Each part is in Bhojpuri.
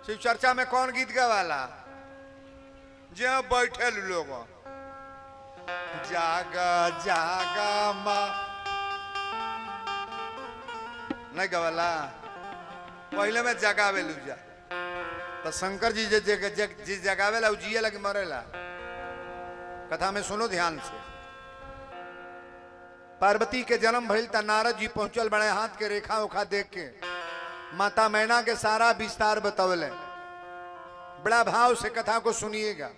शिव चर्चा में कौन गीत गवाला? जे बैठे लोग जागा जागा माँ नहीं गवाला। पहले में जगावे लूजा तो शंकर जी जी जगावेला जिये लगे मरेला। कथा में सुनो ध्यान से। पार्वती के जन्म भइल त नारद जी पहुंचल बड़े हाथ के रेखा उखा देख के माता मैना के सारा विस्तार बतौले। बड़ा भाव से कथा को सुनिएगा।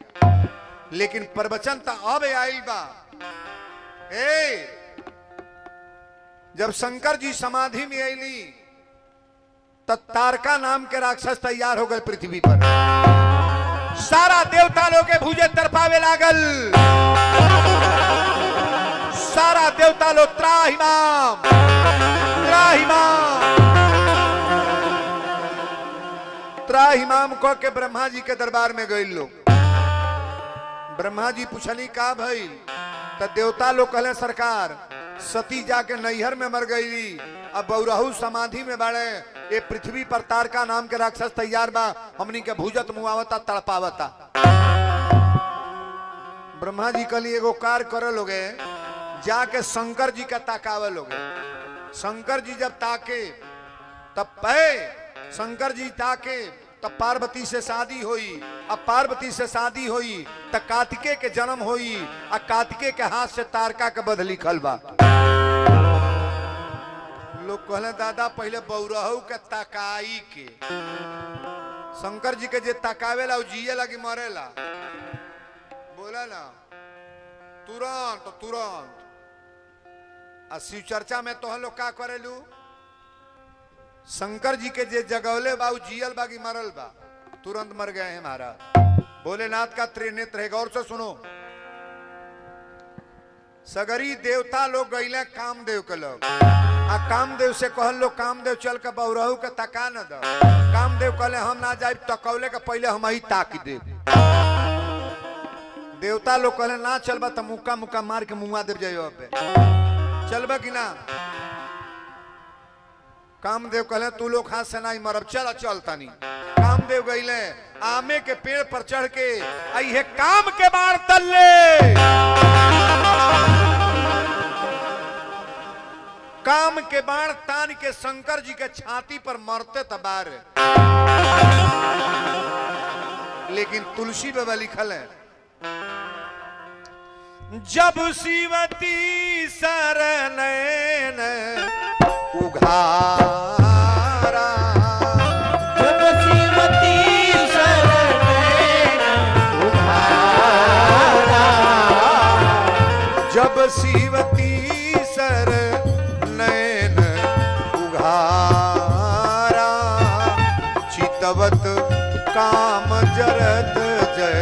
लेकिन प्रवचन तो अब आइल बा। जब शंकर जी समाधि में आईली तब तारका नाम के राक्षस तैयार हो गए पृथ्वी पर। सारा देवता लोग के भुजे तरपावे लागल। सारा देवता लोग त्राहिमाम त्राहिमाम त्राहिमाम कह के ब्रह्मा जी के दरबार में गए लोग। ब्रह्मा जी पूछली का भई? तो देवता लोग कहले सरकार सती जाके नैहर में मर गई, अब बौरहू समाधि में बाड़े। ये पृथ्वी पर तारका नाम के राक्षस तैयार बा, हमनी के भुजत मुआवता तड़पावता। ब्रह्मा जी कहली एगो कार करे लोगे, जाके शंकर जी का ताकावे लोगे। शंकर जी जब ताके तब शंकर जी ताके तब पार्वती से शादी हुई। अब पार्वती से शादी हुई तब कार्तिकेय के जन्म हुई। अब कार्तिकेय के हाथ से तारका के बध लिखल बा। लोग कहले दादा पहले बौरहू के तकाई के शंकर जी के जे तकावेला जिये लगी मरेला। बोला ना तुरंत तुरंत। शिव चर्चा में तो हम लोग का करेलू? शंकर जी के जे जगौले बाऊ जियल बागी मरल बा, तुरंत मर गए हैं महाराज। भोलेनाथ का त्रिनेत्र है। गौर से सुनो। सगरी देवता लोग गईले कामदेव के लोग। आ कामदेव से कहल लोग कामदेव चल के बौरहू के तका न दो। कामदेव कहले हम ना जाए तकौले के पहले हम ही ताक दे। देवता लोग कहले ना चलबा तो मुक्का मुक्का मार के मुआ देव जाइयो। चलबा कि ना? कामदेव कहले तू लोग हाथ से नहीं मरब, चल चल तानी। कामदेव गईले आमे के पेड़ पर चढ़ के आई है काम के बाण तल्ले। काम के बाण तान के शंकर जी के छाती पर मरते तबार। लेकिन तुलसी बाबा लिखल है जब शिवती शरणैन उघारा। जब शिवती शरणैन उघारा। जब शिवती शरणैन उघारा। चितवत काम जरत जय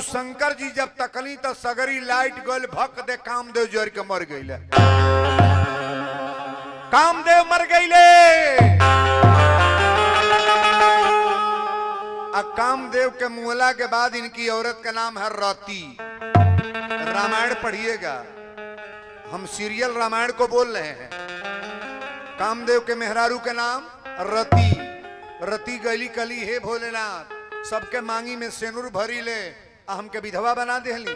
शंकर जी जब तकली तो सगरी लाइट गल भक दे कामदेव जर के मर गईले। कामदेव मर गईले। कामदेव के मुहला के बाद इनकी औरत का नाम है रति। रामायण पढ़िएगा, हम सीरियल रामायण को बोल रहे हैं। कामदेव के मेहरारू के नाम रति। रति गली कली हे भोलेनाथ सबके मांगी में सेनुर भरी ले, हमके विधवा बना देली।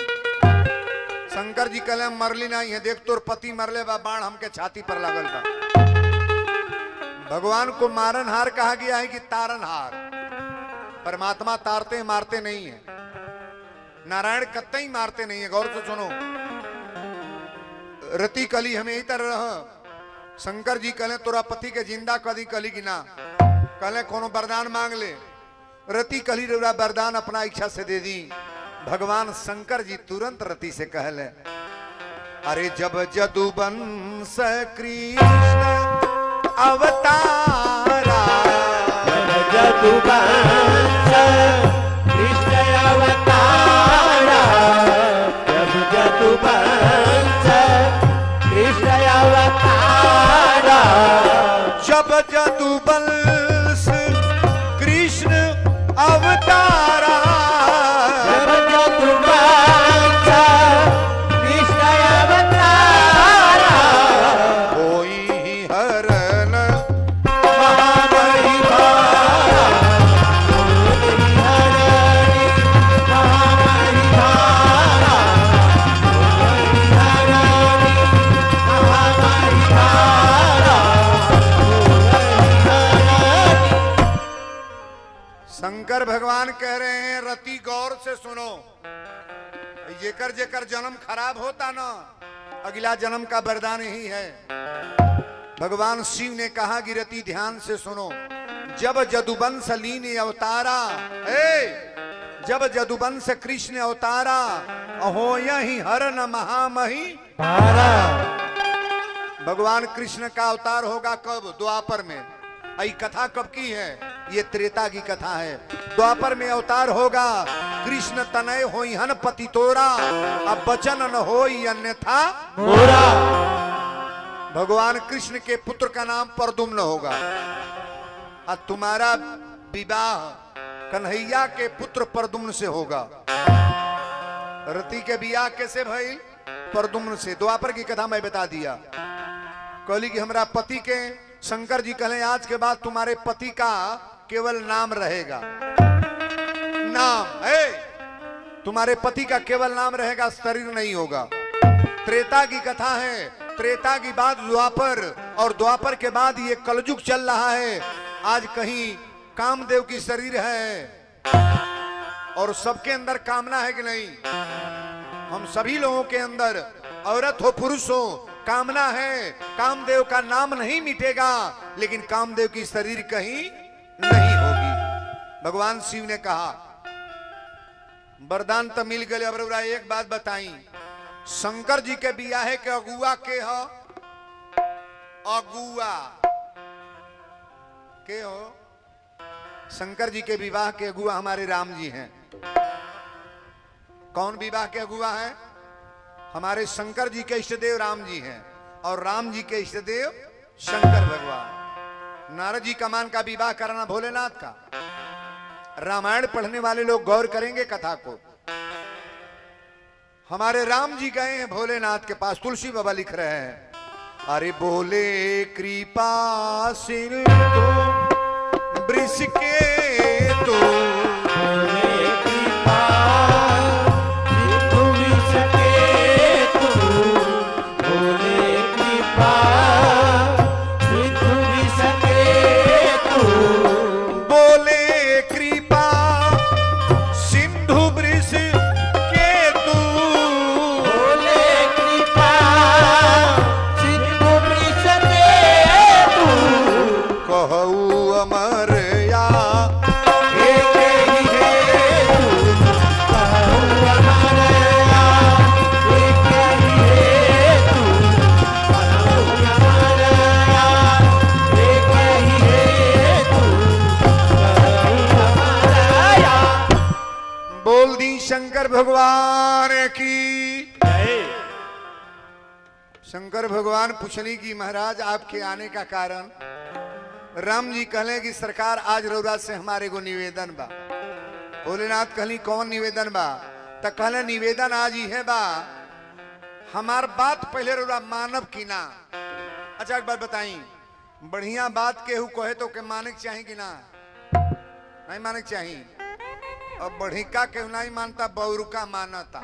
शंकर जी कहले मरली नहीं है, देख तोर पति मरले बा, बाण हमके छाती पर लागल बा। भगवान को मारनहार कहा गया है कि तारनहार। परमात्मा तारते मारते नहीं है, नारायण कत्ते मारते नहीं है। गौर से सुनो, रति कली हमें ही तरह रह। शंकर जी कहले तोरा पति के जिंदा कदी कली की ना, कहले कोनो वरदान मांग ले। रति कली रे वरदान अपना इच्छा से दे दी। भगवान शंकर जी तुरंत रति से कहले, अरे जब जदुवंश कृष्ण अवतारा, जदुवंश कृष्ण अवतारा, जब जदुवंश कृष्ण अवतारा, जब जदुवंश कृष्ण अवतारा, जब जदुवंश कृष्ण अवतारा, होई हरण महाबली भारा, होई हरणी महाबली भारा, होई हरणी महाबली भारा, होई हरणी। शंकर भगवान कह रहे हैं रति गौर से सुनो, जेकर जेकर जन्म खराब होता ना, अगला जन्म का वरदान यही है। भगवान शिव ने कहा कि रति ध्यान से सुनो, जब जदुवंश लीन अवतारा, जब जदुवंश कृष्ण अवतारा, अहो यही हरण महामही भारा। भगवान कृष्ण का अवतार होगा कब? द्वापर में। आई कथा कब की है? ये त्रेता की कथा है। द्वापर में अवतार होगा, कृष्ण तनय होई हन पति तोरा, अब बचन न होई अन्यथा मोरा। भगवान कृष्ण के पुत्र का नाम प्रद्युम्न होगा। और तुम्हारा विवाह कन्हैया के पुत्र प्रद्युम्न से होगा। रति के विवाह कैसे भइल? प्रद्युम्न से। द्वापर की कथा मैं बता दिया। कहली कि हमारा पति के, शंकर जी कहले आज के बाद तुम्हारे पति का केवल नाम रहेगा। नाम है, तुम्हारे पति का केवल नाम रहेगा, शरीर नहीं होगा। त्रेता की कथा है। त्रेता की बात द्वापर, और द्वापर के बाद ये कलयुग चल रहा है। आज कहीं कामदेव की शरीर है, और सबके अंदर कामना है कि नहीं? हम सभी लोगों के अंदर, औरत हो पुरुष हो, कामना है। कामदेव का नाम नहीं मिटेगा, लेकिन कामदेव की शरीर कहीं नहीं होगी। भगवान शिव ने कहा वरदान तो मिल गए। अब एक बात बताई, शंकर जी के बियाह के अगुआ के हो? अगुआ के हो? शंकर जी के विवाह के अगुआ हमारे राम जी हैं। कौन विवाह के अगुआ है? हमारे शंकर जी के इष्टदेव राम जी हैं, और राम जी के इष्टदेव शंकर भगवान। नारद जी का मान का विवाह कराना भोलेनाथ का। रामायण पढ़ने वाले लोग गौर करेंगे कथा को। हमारे राम जी गए हैं भोलेनाथ के पास। तुलसी बाबा लिख रहे हैं, अरे बोले कृपा सिंधु वृष के तो, बोले कृपा सिंधु वृष के तू, बोले कृपा सिंधु वृष के तू, बोले कृपा सिंधु वृष के तू, बोले कृपा सिंधु वृष के तू, कहू अमर या एक ही है तू, कहूँ हमारे यहाँ एक ही है तू, कहूँ हमारे यहाँ एक ही है तू, कहूँ हमारे यहाँ। बोल दी शंकर भगवान की। शंकर भगवान पूछनी की महाराज आपके आने का कारण? राम जी कहले कि सरकार आज रउरा से हमारे को निवेदन बा। भोलेनाथ कहली कौन निवेदन बा? तो कहले निवेदन आज ही है बा, हमार बात पहले रउरा मानव की ना। अच्छा एक बात बताई, बढ़िया बात केहू कहे तो के माने के चाही कि ना? नहीं माने के चाही। अब बढ़िका केहू नहीं मानता, बौरुका मानता।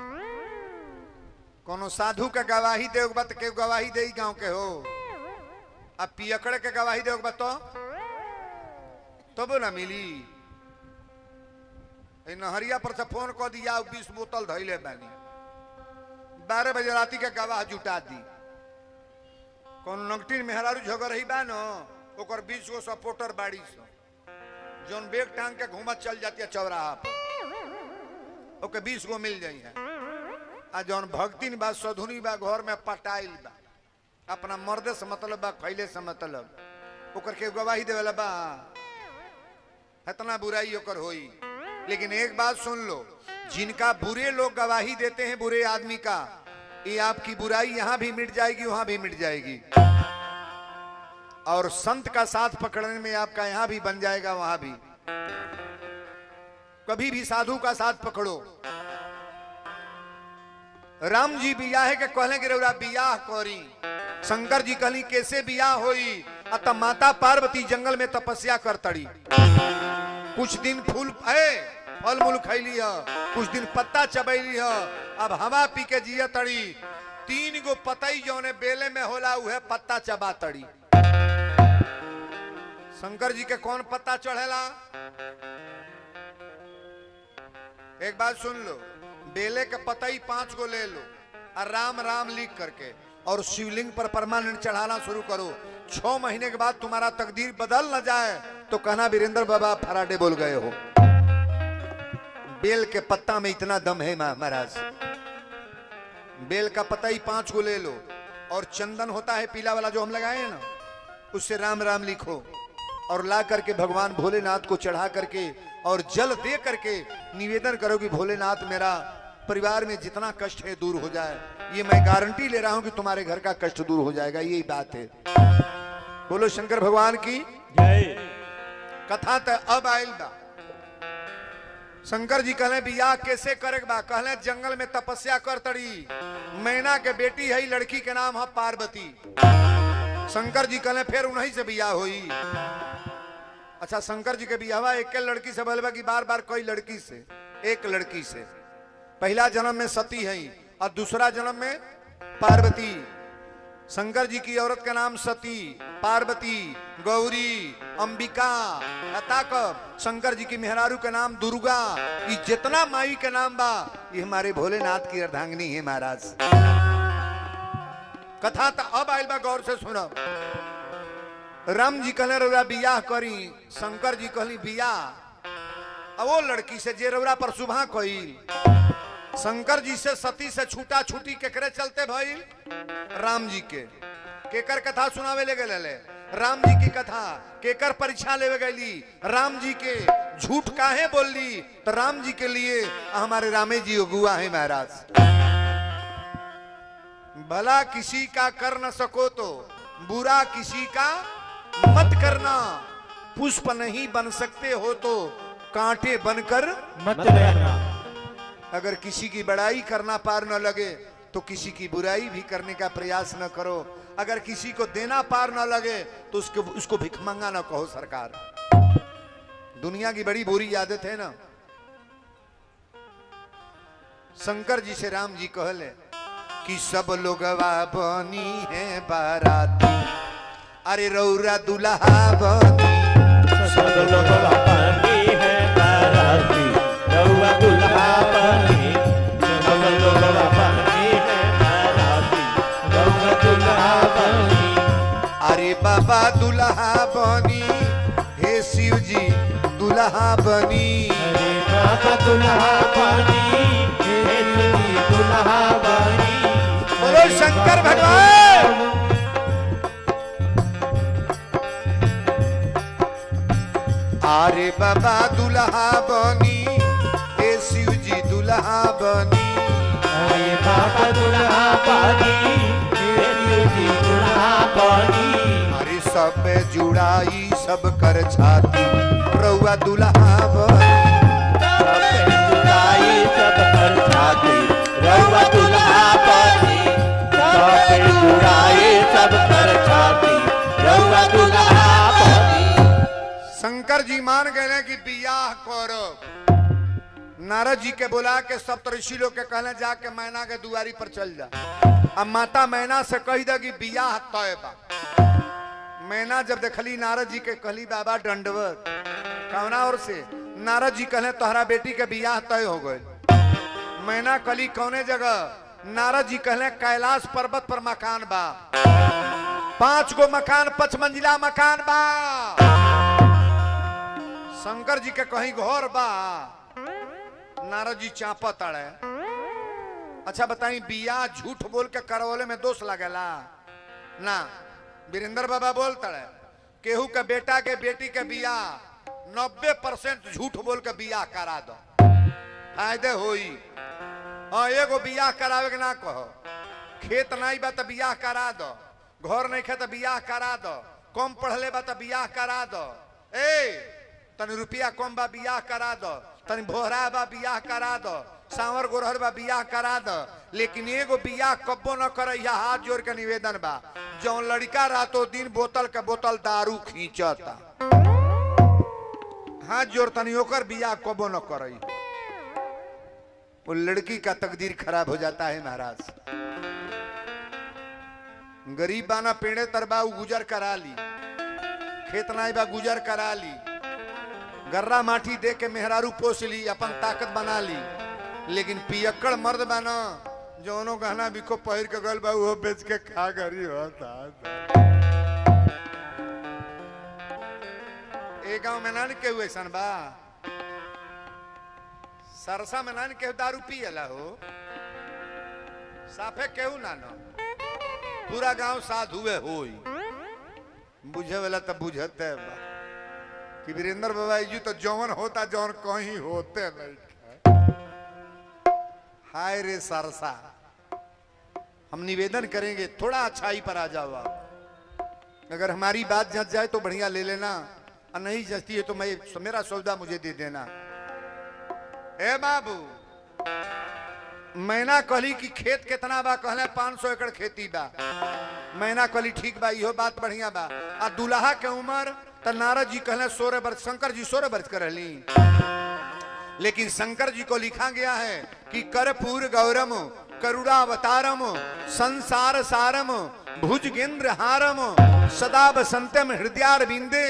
कोनो साधु का गवाही दे बत के गवाही दे गांव के हो, अब पियकड़े के गवाही दे बत तो बोला मिली। नहरिया पर से फोन कर दिया 20 बोतल धैले बानी 12 बजे राती के गवाह जुटा दी कौन नंगटीन मेहरारू झगड़ रही बा न ओकर 20 गो सपोर्टर बाड़ी सो जोन बेग टांग के घूमत चल जाती है चौराहा पर ओके 20 गो मिल जाई है आ जौन भक्तिन बा सधुनी बा घर में पटाइल बा अपना मर्दे से मतलब बा खैले से मतलब ओकर के गवाही देवेला बा इतना बुराई ओकर होई। लेकिन एक बात सुन लो, जिनका बुरे लोग गवाही देते हैं बुरे आदमी का, ये आपकी बुराई यहां भी मिट जाएगी वहां भी मिट जाएगी, और संत का साथ पकड़ने में आपका यहां भी बन जाएगा वहां भी। कभी भी साधु का साथ पकड़ो। राम जी बियाह के कहले कि रउरा बियाह करी, शंकर जी कहली कैसे बियाह होई, अतः माता पार्वती जंगल में तपस्या कर तड़ी, कुछ दिन फूल फल मूल खैली है, कुछ दिन पत्ता चबैली है, अब हवा पी के जिया तड़ी, 3 गो पतई जौने बेले में होला उहे पत्ता चबा तड़ी। शंकर जी के कौन पत्ता चढ़ेला? एक बात सुन लो, बेले के पतई 5 गो ले लो और राम राम लिख करके और शिवलिंग पर परमानेंट चढ़ाना शुरू करो। 6 महीने के बाद तुम्हारा तकदीर बदल न जाए तो कहना वीरेंद्र बाबा फराटे बोल गए हो। बेल के पत्ता में इतना दम है महाराज। बेल का पत्ता ही 5 गो ले लो और चंदन होता है पीला वाला जो हम लगाए हैं ना, उससे राम राम लिखो और ला करके भगवान भोलेनाथ को चढ़ा करके और जल दे करके निवेदन करो कि भोलेनाथ मेरा परिवार में जितना कष्ट है दूर हो जाए। ये मैं गारंटी ले रहा हूं कि तुम्हारे घर का कष्ट दूर हो जाएगा, यही बात है। बोलो शंकर भगवान की जय। कथा तो अब आयल बा। शंकर जी कहले बियाह कैसे करे बा? कहले जंगल में तपस्या कर तड़ी, मैना के बेटी है, लड़की के नाम है पार्वती। शंकर जी कहले फिर उन्हीं से बियाह हुई। अच्छा, शंकर जी के बियाह एक लड़की से भलवा की बार बार कोई लड़की से? एक लड़की से। पहला जन्म में सती है और दूसरा जन्म में पार्वती। शंकर जी की औरत का नाम सती, पार्वती, गौरी, अंबिका, अताकब। शंकर जी की मेहरारू का नाम दुर्गा। ये जितना माई का नाम बा ये हमारे भोलेनाथ की अर्धांगिनी है महाराज। कथा तो अब आयल बा, गौर से सुनो। राम जी कहले रउरा बियाह करी, शंकर जी कहली बियाह अब वो लड़की से जे रउरा पर सुबह कईल। शंकर जी से सती से छूटा छूटी केकरे चलते भइल? राम जी के। केकर कथा सुनावे ले गए? राम जी की कथा। केकर परीक्षा लेवे गईली? राम जी के। झूठ काहे बोली? तो राम जी के लिए हमारे रामे जी गुआ है महाराज। भला किसी का कर न सको तो बुरा किसी का मत करना, पुष्प नहीं बन सकते हो तो कांटे बनकर मत रहना। अगर किसी की बड़ाई करना पार न लगे तो किसी की बुराई भी करने का प्रयास न करो। अगर किसी को देना पार न लगे तो उसको भिखमंगा न कहो। सरकार, दुनिया की बड़ी बुरी आदत है ना। शंकर जी से राम जी कहले कि सब लोग बनी है बाराती, अरे रौरा दुल्हा बनी। सब लोग बनी है बाराती, रउआ दुल्हा बनी। सब लोग बनी है बाराती, रउआ दुल्हा बनी। अरे बाबा दुल्हा बनी, हे शिव जी दुल्हा बनी। अरे बाबा दुल्हा बनी, हे शिव जी दुल्हा बनी। बोलो शंकर भगवान। अरे बाबा दुल्हा बनी, हे शिव जी दुल्हा बनी। अरे बाबा दुल्हा बनी, हे शिव जी दुल्हा बनी। अरे सब जुड़ाई सब कर छाती, रउआ दुल्हा बनी। सब जुड़ाई सब कर छाती, रउआ दुल्हा बनी। सब जुड़ाई सब कर छाती, रउआ दुल्हा बनी। शंकर जी मान गए कि बियाह करो। नारद जी के बुला के सप्तऋषि लोग के कहले जाके मैना के दुआरी पर चल जा। अब माता मैना से कही दा कि बियाह तय बा। मैना जब देखली नारद जी के कहली बाबा दंडवत। कौना और से? नारद जी कहले तोहरा बेटी के बियाह तय हो गए। मैना कली कौने जगह? नारद जी कहले कैलाश पर्वत पर मकान बा, 5 गो मकान, 5 मंजिला मकान बा। शंकर जी के कहीं घर बा। नारद जी चापत अड़े। अच्छा बताई बियाह झूठ बोल के करवले में दोष लगेला ना? वीरेंद्र बाबा बोलता है केहू के बेटा के बेटी के बियाह 90% झूठ बोल के बियाह करा दो, फायदे होई। हाँ एगो बियाह करावे के ना कहो, खेत नहीं बा तो बियाह करा दो, घर नहीं खे तो बियाह करा दो, कम पढ़ले बा तो बियाह करा दो, तनी रुपया कम बा बियाह करा दो, तनी भोहरा बा बियाह करा दो, सांवर गोरहर बा बियाह करा दो। लेकिन एगो बियाह कब्बो न करे। यह हाथ जोड़ के निवेदन बा, जो लड़का रातों दिन बोतल के बोतल दारू खींचता, हाथ जोड़ तनी ओकर बियाह कब्बो न करे। वो लड़की का तकदीर खराब हो जाता है महाराज। गरीब बाना पेड़े तरबा गुजर करा ली, खेत नाई बा गुजर करा ली, गर्रा माटी दे के मेहरारू पोस ली, अपन ताकत बना ली। लेकिन पियक्कड़ मर्द बाना जौनो गहना बिको पहिर के गल बा वो बेच के खा गरी होता। एक गांव में नान के हुए सन बा, सरसा में नान के दारू पियला हो, साफे केहू ना नो, पूरा गांव साध हुए होई। बुझे वाला तो बुझते बा कि वीरेंद्र बाबा जी तो जौन होता जौन कहीं होते नहीं। हाय रे सरसा, हम निवेदन करेंगे थोड़ा अच्छाई पर आ जाओ आप। अगर हमारी बात जच जाए तो बढ़िया ले लेना, और नहीं जचती है तो मेरा सौदा मुझे दे देना। ए बाबू, मैना कहली कि खेत कितना बा? कहले 500 एकड़ खेती बा। मैना कहली ठीक बा, इहो बात बढ़िया बा। आ दुल्हा के उम्र तो नारद जी कहले 16 वर्ष, शंकर जी 16 वर्ष कर ली। लेकिन शंकर जी को लिखा गया है कि कर्पूर गौरम करुणावतारम संसार सारम भुजगेंद्र हारम सदा बसंतम हृदयारविंदे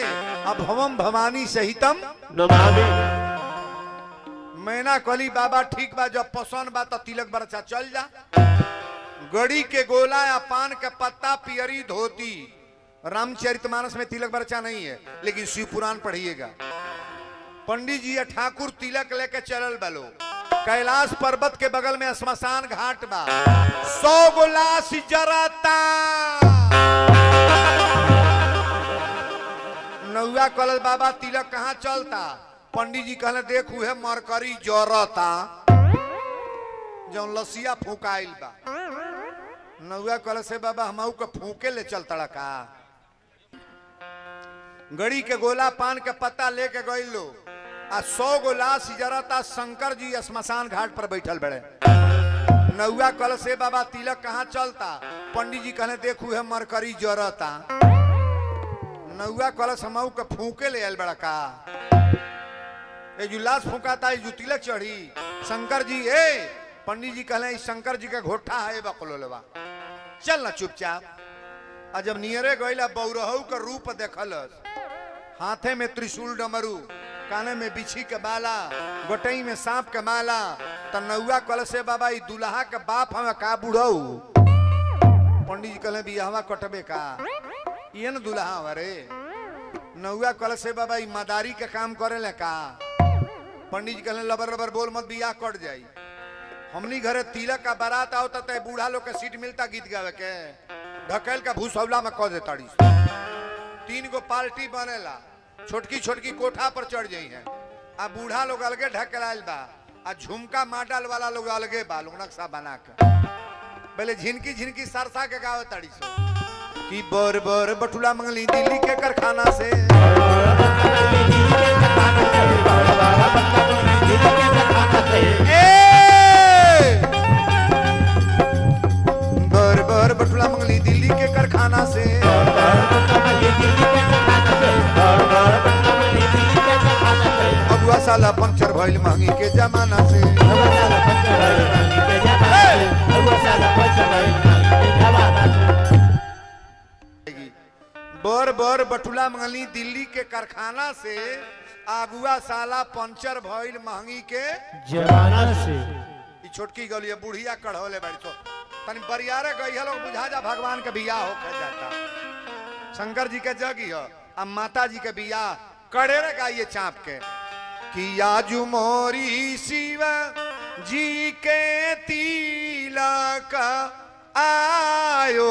अभवम भवानी सहितम नमामि। मैना कहली बाबा ठीक बा, जब पसंद बा तो तिलक बरचा चल जा। गड़ी के गोला या पान के पत्ता, पियरी धोती। रामचरितमानस में तिलक बरचा नहीं है, लेकिन शिव पुराण पढ़िएगा। पंडित जी या ठाकुर तिलक लेके चलल बलो। कैलाश पर्वत के बगल में श्मशान घाट बा, 100 गो लाश जरता। नौआ कहल बाबा तिलक कहाँ चलता? पंडित जी कहले देखू है मरकरी जरता, जो लसिया फूकाइल बा। नौआ कहल से बाबा हमहू के फूके ले चलता का? गड़ी के गोला पान के पत्ता लेके गई लो, आ 100 गो लाश जरता। शंकर जी श्मशान घाट पर बैठल बड़े। नौआ कहल से बाबा तिलक कहाँ चलता? पंडित जी कहले देखू है मरकरी जरता। नौआ कहल समऊ के फूके ले आयल बड़ा का? ए जो लाश फूकाता है जो तिलक चढ़ी। शंकर जी पंडित जी कहले शंकर जी का घोटा है बकलोलवा, चल ना चुपचाप। आ जब नियरे गईला बौरहू का रूप देखलस, हाथे में त्रिशूल डमरू, काने में बिछी के बाला, गोटई में सांप के माला। त नौआ कहल से बाबा ई दुल्हा के बाप हमें का बुढ़ऊ? पंडित जी कहले बियाहवा कटबे का? ये न दुल्हा हरे। नौआ कहल से बाबा ई मदारी के काम करे ले का? पंडित जी कहले लबर लबर बोल मत, बियाह कट जाई। हमनी घरे तिलक का बारात आओ तो बूढ़ा लोग के सीट मिलता गीत गावे के, ढकेल का भूसौला में कह देता। 3 गो पार्टी बनेला, छोटकी छोटकी कोठा पर चढ़ जाई है। आ बूढ़ा लोग अलगे ढकेलाइल बा, आ झुमका माडल वाला लोग अलगे बा, लोग नक्शा बना के पहले झिनकी झिनकी सरसा के गावे ताड़ी सो कि बर बर बटुला मंगली दिल्ली के कारखाना से। बर बर बटुला मंगली दिल्ली के कारखाना से। अबुआ साला पंचर भइल महंगी के जमाना से। बर बर बटुला मंगली दिल्ली के कारखाना से। आगुआ साला पंचर भइल महंगी के जमाना से छोटकी गलिया बुढ़िया कढ़ौले बैठ तो तनी बरियारे गई लोग बुझा जा भगवान के बियाह होके जाता शंकर जी के जगी हो अब माता जी के बियाह कड़े रे गाइए चाप के कि आजू मोरी शिव जी के तिलक आयो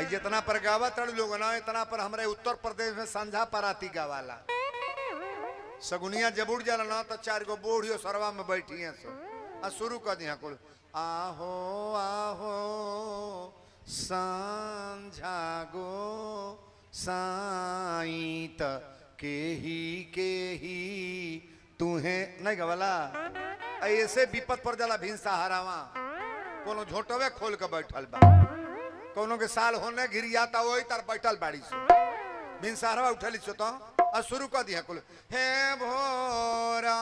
जितना पर गावा तड़ लोग ना इतना पर हमारे उत्तर प्रदेश में संझा पराती गावाला सगुनिया जब उड़ जाला ना तो 4 गो बूढ़ियो सरवा में बैठी हैं सो आ शुरू कर दिया कुल आहो आहो संझा गो साईत केही तुम्हें नहीं गवाला ऐसे विपत पर जाला भिंसा हरावा कोनो झोटवे खोल के बैठल बा कोनो के साल होने गिरियाता वही तार बैठल बाड़ी सो भिनसारवा उठली सो तो और शुरू कर दिया कुल हे भोरा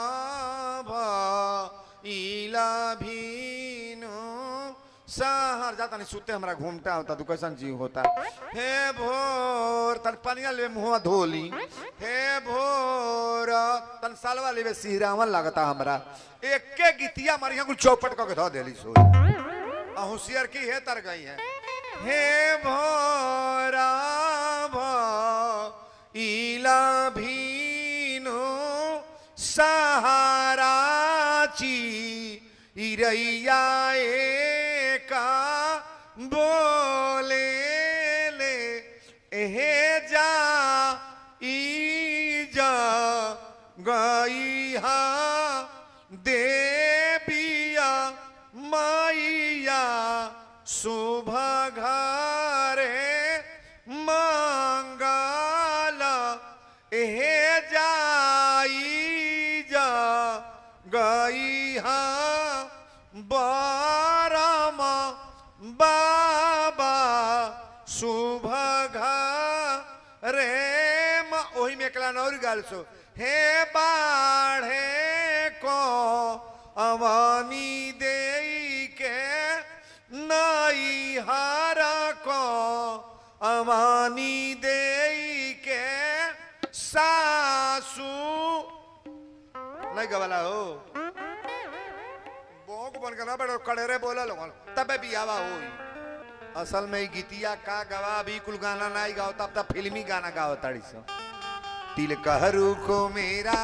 भइला भीनु सहर जाता नहीं सुते हमरा घूमता होता तू कैसन जीव होता हे भोर तन पनिया ले मुंह धोली हे भोर तन सालवा लेवे सिहरावन लगता हमरा एक के गीतिया मारी कुल चौपट क के धो देली सो होशियार की है तर गई है हे भोरा भइला भीनु सहाराची इरैया एका बोले ले हे जा ई जा गई हा देविया माइया शुभ घरे मंगल हे जाई जा गई हा बारम बाबा शुभ घरे ओही में एकला नौरी गाल सो हे बाढ़े को अवानी दे के नई हारा को अवानी दे के सासू नहीं गवाला हो बोक बन के ना बैठो कड़ेरे बोला लोग तबे बियावा हो असल में गीतिया का गवा भी कुल गाना नहीं गाओ तब तब फिल्मी गाना गाओ ताड़ी सो तिल कहरू को मेरा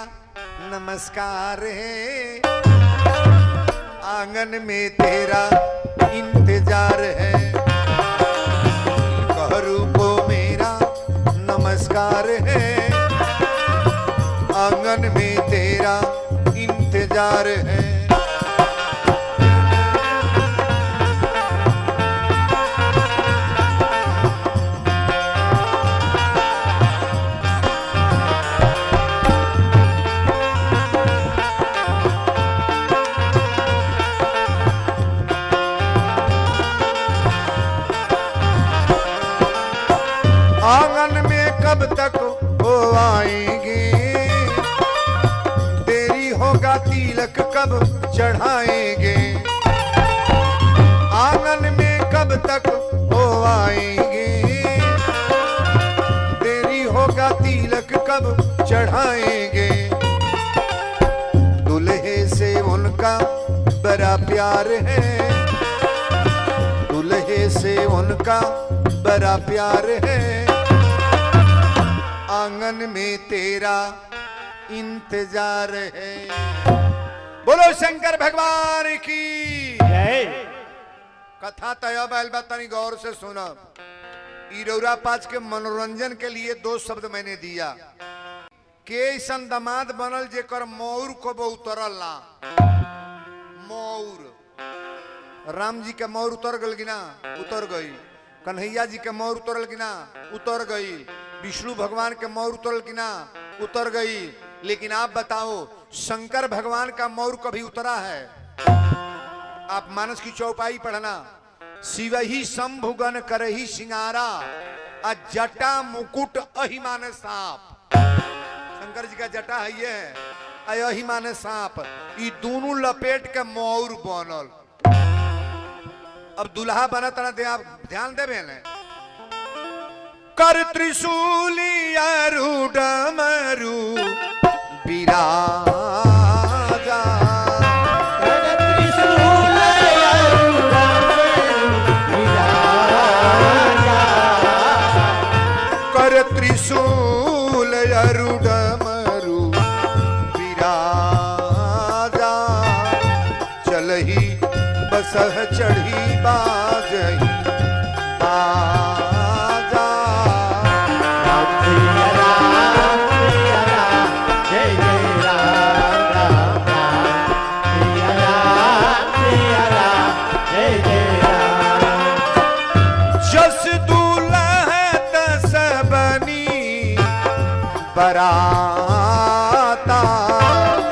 नमस्कार है आंगन में तेरा इंतजार है कहरू को मेरा नमस्कार है आंगन में तेरा इंतजार है आंगन में कब तक वो आएंगे देरी होगा तिलक कब चढ़ाएंगे आंगन में कब तक वो आएंगे देरी होगा तिलक कब चढ़ाएंगे दूल्हे से उनका बड़ा प्यार है दूल्हे से उनका बड़ा प्यार है आंगन में तेरा इंतजार है बोलो शंकर भगवान की जय कथा तय बैल तनी गौर से सुना इरौरा पाँच के मनोरंजन के लिए 2 शब्द मैंने दिया के ऐसन दामाद बनल जेकर मौर को उतरल ना मौर राम जी के मौर उतर गल कि ना उतर गई कन्हैया जी के मौर उतरल कि ना उतर गई विष्णु भगवान के मौर उतरल कि ना उतर गई लेकिन आप बताओ शंकर भगवान का मौर कभी उतरा है आप मानस की चौपाई पढ़ना शिव ही शंभुगन करही सिंगारा आ जटा मुकुट अहि माने सांप शंकर जी का जटा है ये अहि माने सांप ये दोनों लपेट के मौर बनल अब दुल्हा बना तना दे, आप ध्यान देवे ने। कर त्रिशूली अरुड मरु बिराजा, कर त्रिशूल अरुण विराजा, कर त्रिशूल अरुड मरु बिराजा, चलही बसह चढ़ी बाजही बाजा। राम सिया राम, जय जय राम राम राम, सिया राम जय जय राम। जस दुल्ह तस बनी बराता,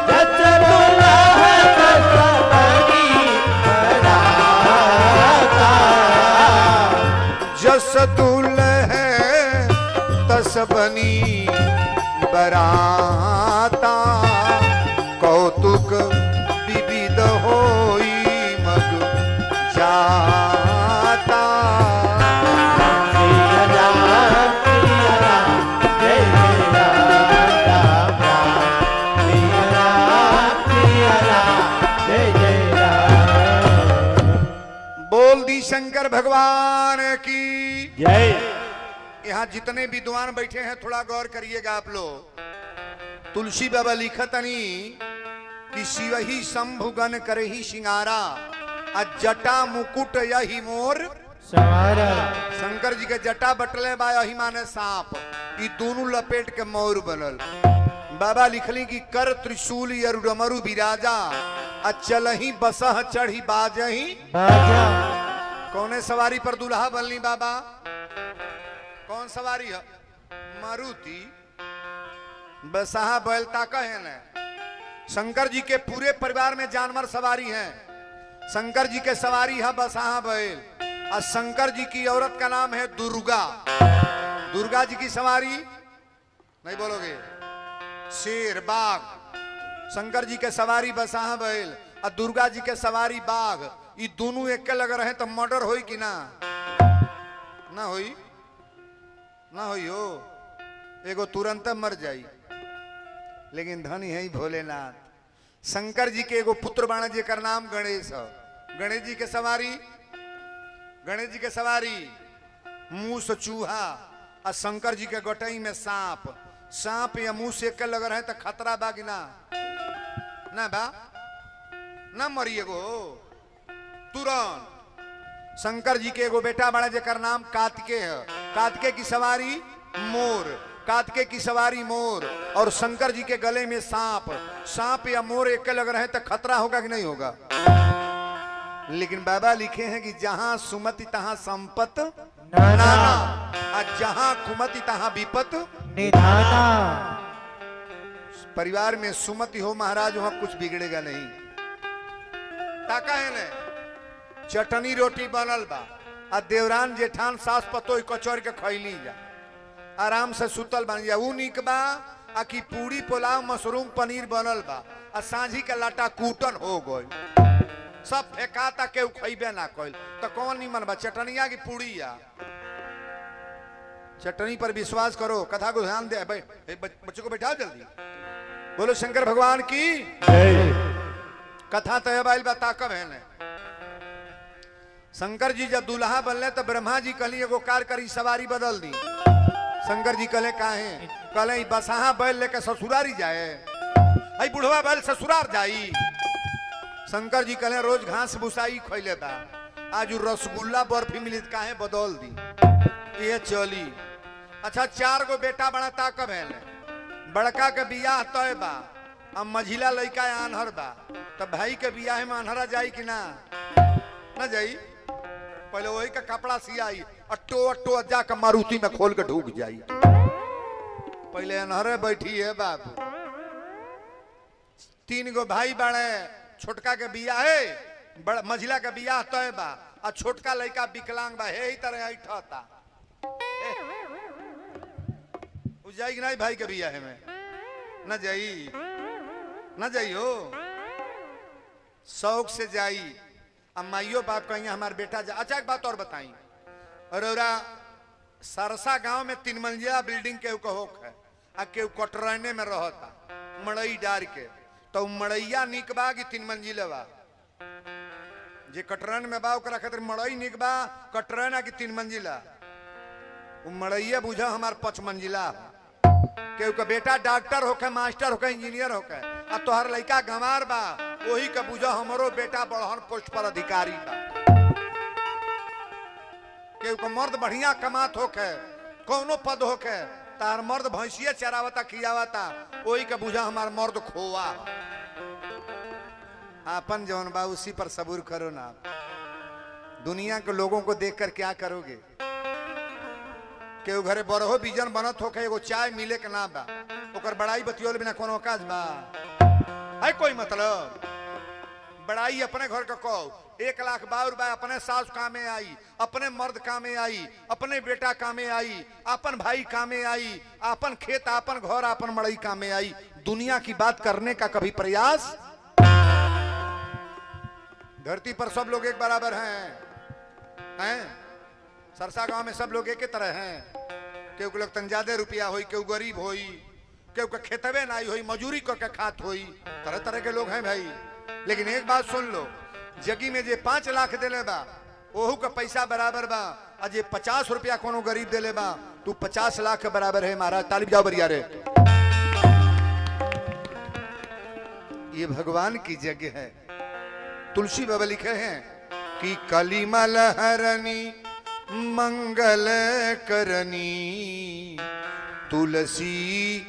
जस दुल्ह तस बनी बराता, जस दुल्ह तस बनी बराता, कौतुक विविध होई मग जाता। सिया राम जय जय राम राम राम, सिया राम जय जय राम। बोल दी शंकर भगवान की। जय। यहाँ जितने विद्वान बैठे हैं थोड़ा गौर करिएगा आप लोग। तुलसी बाबा लिखतनी कि शिव ही शंभु गण करही सिंगारा, आ जटा मुकुट यही मोर सवारा, शंकर जी के जटा बटले बा यही माने सांप, ई दोनों लपेट के मोर बनल। बाबा लिखली कि कर त्रिशूल अरुडमरु विराजा, आ चलही बसह चढ़ी बाजही बाजा, कौने सवारी पर दुल्हा बनली बाबा? कौन सवारी है? मारुति बसहा बैल ताका है न। शंकर जी के पूरे परिवार में जानवर सवारी हैं। शंकर जी के सवारी है बसहा बैल, और शंकर जी की औरत का नाम है दुर्गा। दुर्गा जी की सवारी नहीं बोलोगे? शेर बाघ। शंकर जी के सवारी बसहा बैल और दुर्गा जी के सवारी बाघ। ये दोनों एक के लग रहे तो मर्डर होई कि ना? ना होई, ना होई हो। एगो तुरंत मर जाई, लेकिन धनी है भोलेनाथ। शंकर जी के एगो पुत्र बाण जेकर नाम गणेश है। गणेश जी के सवारी, गणेश जी के सवारी मूस चूहा, और शंकर जी के गटई में सांप। सांप या मुंह से एक लग रहे तो खतरा बा कि ना? ना बा, ना मरी एगो तुरंत। शंकर जी के एगो बेटा बड़ा जेकर नाम कार्तिकेय है। कार्तिकेय की सवारी मोर, कार्तिकेय की सवारी मोर, और शंकर जी के गले में सांप। सांप या मोर एक लग रहे तो खतरा होगा कि नहीं होगा? लेकिन बाबा लिखे हैं कि जहां सुमति तहां संपत नाना, और जहां कुमति तहां विपत निधाना। परिवार में सुमति हो महाराज, वहां कुछ बिगड़ेगा नहीं। ताका है ने चटनी रोटी बनल बा, आ देवरान जेठान सास पतोई कचौर के खैली जा, आराम से सुतल बन जा। ऊ निक बा आ कि पूरी पुलाव मशरूम पनीर बनल बा, आ सांझी के लाटा कूटन हो गई, सब फेंकाता के खैबे ना कइल, तो कौन निमन बा? चटनिया की पूड़िया? चटनी पर विश्वास करो। कथा को ध्यान दे। बच्चों को बैठाओ जल्दी। बोलो शंकर भगवान की। कथा तय बाइल बता कब है ने। शंकर जी जब दूल्हा बनले तो ब्रह्मा जी कहली एगो कार करी सवारी बदल दी। शंकर जी कहले काहे? कहले बसहा बैल लेके ससुरारी जाए, आई बुढ़वा बैल ससुरार जाई। शंकर जी कहले रोज घास भुसाई खैले बा, आज रसगुल्ला बर्फी मिली काहे बदल दी? ये चली। अच्छा, 4 गो बेटा बड़ा ताकब है। बड़का के बियाह तय बा, अब मझिला लड़का आन्हर बा, तो भाई के बियाह में आन्हरा जाई कि ना? ना जाई। पहले वही का कपड़ा सियाई, अट्टो अट्टो जाकर मारुति में खोल के ढूक जाई। पहले अनहरे बैठी है बाबू। 3 गो भाई बड़े, छोटका के बियाह है, मझिला के बियाह तय बा, और छोटका लड़का विकलांग बा, हे ही तरह ऐठता। जाई कि नहीं भाई के बियाह में? न जाई, न जाई हो। शौक से जाई। अब माइयो बाप कहीं हमारे बेटा जा। अच्छा एक बात और बताई, अरोरा सरसा गांव में 3 मंजिला बिल्डिंग के होक है आ के कटराने में रहता मड़ई डार के, तो मड़ैया निक बा कि 3 मंजिला बा? जे कटरन में बा ओकरा खातिर मड़ई निक बा, कटरन की 3 मंजिला? वो मड़ैया बुझा हमार 5 मंजिला। केहू का बेटा डॉक्टर होके, मास्टर होके, इंजीनियर होके, आ तोहर लड़का गंवार बा, वही का बुझा हमरो बेटा बड़हन पोस्ट पर अधिकारी बा। केहू का मर्द बढ़िया कमात होके, कौनो पद होके, तार मर्द भैंसिया चरावता खियावता, वही का बुझा हमार मर्द खोआ। आपन जौन बा उसी पर सबूर करो ना। दुनिया के लोगों को देखकर क्या करोगे? केहू घरे बरहो बीजन बनत होके, एगो चाय मिले के ना बा, ओकर बड़ाई बतियोल बिना कोनो काज बा? है कोई मतलब? बड़ाई अपने घर का कहो, 1 लाख बाउर बा, अपने सास कामे आई, अपने मर्द कामे आई, अपने बेटा कामे आई, अपन भाई कामे आई, अपन खेत, अपन घर, अपन मड़ई कामे आई। दुनिया की बात करने का कभी प्रयास? धरती पर सब लोग एक बराबर हैं? सरसा गांव में सब लोग एक तरह हैं। केहू के लोग तन ज्यादा रुपया होई, केहू गरीब होई, केहू के खेतवे ना होई, मजूरी करके खात होई, तरह तरह के लोग हैं भाई। लेकिन एक बात सुन लो, जगी में जे 5 लाख देले बा ओहू का पैसा बराबर बा, और जे 50 रुपया कोनो गरीब देले बा तू 50 लाख के बराबर है। महाराज ताली बजाओ बरिया रे। ये भगवान की जगह है। तुलसी बाबा लिखे हैं कि कलिमल हरनी मंगल करनी, तुलसी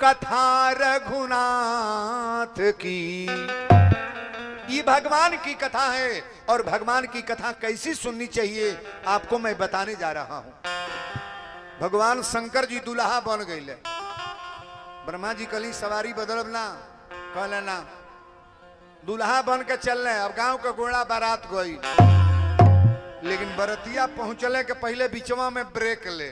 कथा रघुनाथ की। ये भगवान की कथा है, और भगवान की कथा कैसी सुननी चाहिए आपको मैं बताने जा रहा हूं। भगवान शंकर जी दुल्हा बन गए। ब्रह्मा जी कली सवारी बदलब ना, कह लेना दुल्हा बन के चल रहे। अब गांव का घोड़ा बारात गई, लेकिन बरतिया पहुंचले के पहले बिचवा में ब्रेक ले।